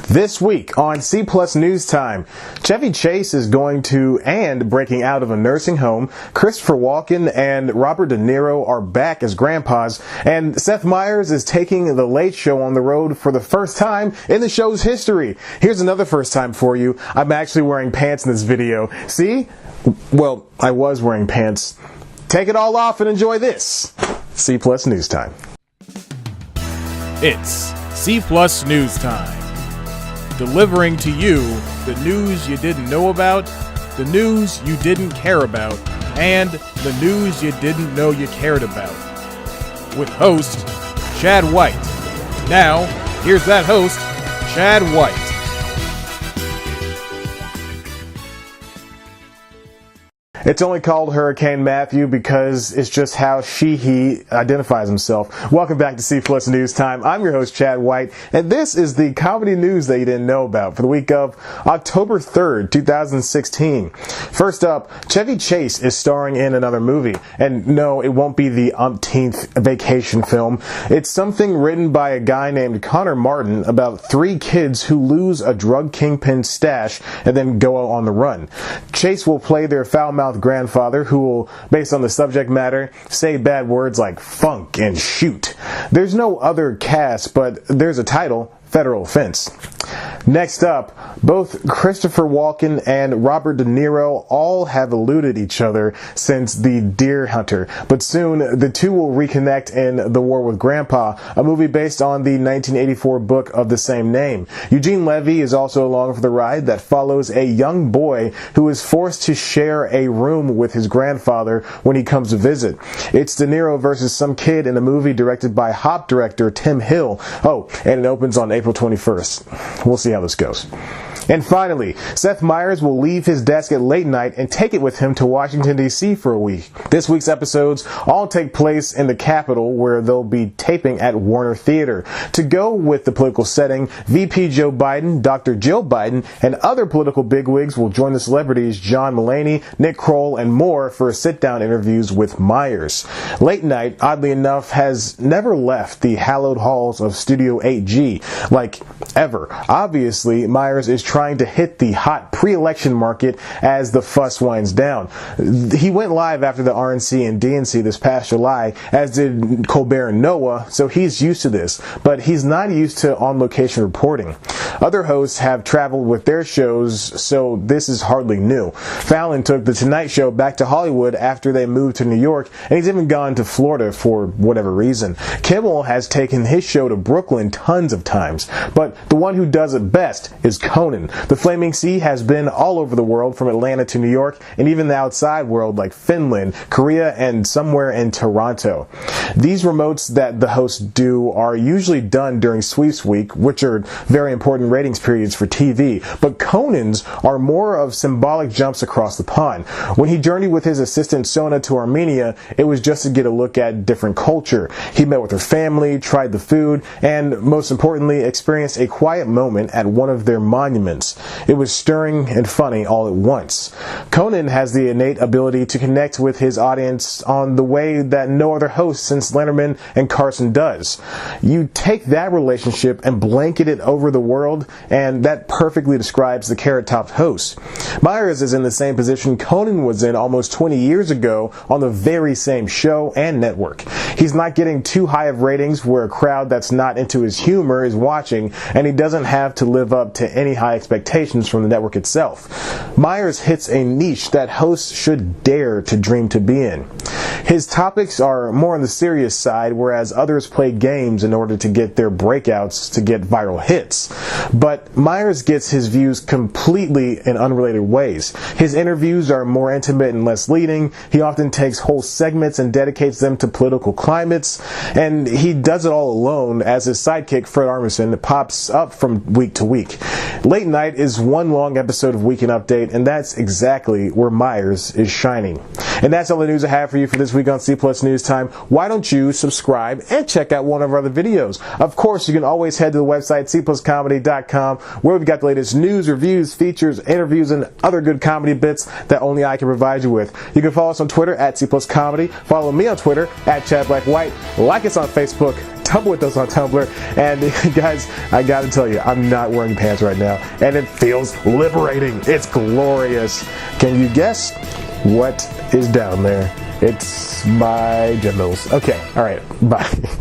This week on C Plus News Time, Chevy Chase is going to and breaking out of a nursing home, Christopher Walken and Robert De Niro are back as grandpas, and Seth Meyers is taking The Late Show on the road for the first time in the show's history. Here's another first time for you. I'm actually wearing pants in this video. See? Well, I was wearing pants. Take it all off and enjoy this. C Plus News Time. It's C Plus News Time. Delivering to you the news you didn't know about, the news you didn't care about, and the news you didn't know you cared about. With host, Chad White. Now, here's that host, Chad White. It's only called Hurricane Matthew because it's just how he identifies himself. Welcome back to C Plus News Time. I'm your host, Chad White, and this is the comedy news that you didn't know about for the week of October 3rd, 2016. First up, Chevy Chase is starring in another movie, and no, it won't be the umpteenth vacation film. It's something written by a guy named Connor Martin about three kids who lose a drug kingpin stash and then go on the run. Chase will play their foul-mouthed grandfather who will, based on the subject matter, say bad words like funk and shoot. There's no other cast, but there's a title, Federal Offense. Next up, both Christopher Walken and Robert De Niro all have eluded each other since The Deer Hunter, but soon the two will reconnect in The War with Grandpa, a movie based on the 1984 book of the same name. Eugene Levy is also along for the ride that follows a young boy who is forced to share a room with his grandfather when he comes to visit. It's De Niro versus some kid in a movie directed by Hop director Tim Hill. Oh, and it opens on April 21st. We'll see how this goes. And finally, Seth Meyers will leave his desk at late night and take it with him to Washington D.C. for a week. This week's episodes all take place in the Capitol, where they'll be taping at Warner Theater. To go with the political setting, VP Joe Biden, Dr. Jill Biden, and other political bigwigs will join the celebrities John Mulaney, Nick Kroll, and more for sit-down interviews with Meyers. Late night, oddly enough, has never left the hallowed halls of Studio 8G, like ever. Obviously, Meyers is trying to hit the hot pre-election market as the fuss winds down. He went live after the RNC and DNC this past July, as did Colbert and Noah, so he's used to this, but he's not used to on-location reporting. Other hosts have traveled with their shows, so this is hardly new. Fallon took The Tonight Show back to Hollywood after they moved to New York, and he's even gone to Florida for whatever reason. Kimmel has taken his show to Brooklyn tons of times, but the one who does it best is Conan. The Flaming See has been all over the world, from Atlanta to New York, and even the outside world like Finland, Korea, and somewhere in Toronto. These remotes that the hosts do are usually done during Sweeps Week, which are very important ratings periods for TV, but Conan's are more of symbolic jumps across the pond. When he journeyed with his assistant Sona to Armenia, it was just to get a look at different culture. He met with her family, tried the food, and most importantly, experienced a quiet moment at one of their monuments. It was stirring and funny all at once. Conan has the innate ability to connect with his audience on the way that no other host since Letterman and Carson does. You take that relationship and blanket it over the world, and that perfectly describes the carrot-topped host. Meyers is in the same position Conan was in almost 20 years ago on the very same show and network. He's not getting too high of ratings where a crowd that's not into his humor is watching, and he doesn't have to live up to any high expectations from the network itself. Meyers hits a niche that hosts should dare to dream to be in. His topics are more on the serious side, whereas others play games in order to get their breakouts to get viral hits. But Meyers gets his views completely in unrelated ways. His interviews are more intimate and less leading. He often takes whole segments and dedicates them to political climates, and he does it all alone as his sidekick Fred Armisen pops up from week to week. Late night is one long episode of Weekend Update, and that's exactly where Meyers is shining. And that's all the news I have for you for this week on C Plus News Time. Why don't you subscribe and check out one of our other videos? Of course, you can always head to the website cpluscomedy.com, where we've got the latest news, reviews, features, interviews, and other good comedy bits that only I can provide you with. You can follow us on Twitter at C Plus Comedy, follow me on Twitter at Chad Black White, like us on Facebook, tumble with us on Tumblr. And guys, I gotta tell you, I'm not wearing pants right now, and it feels liberating. It's glorious. Can you guess what is down there? It's my genitals. Okay, all right, bye.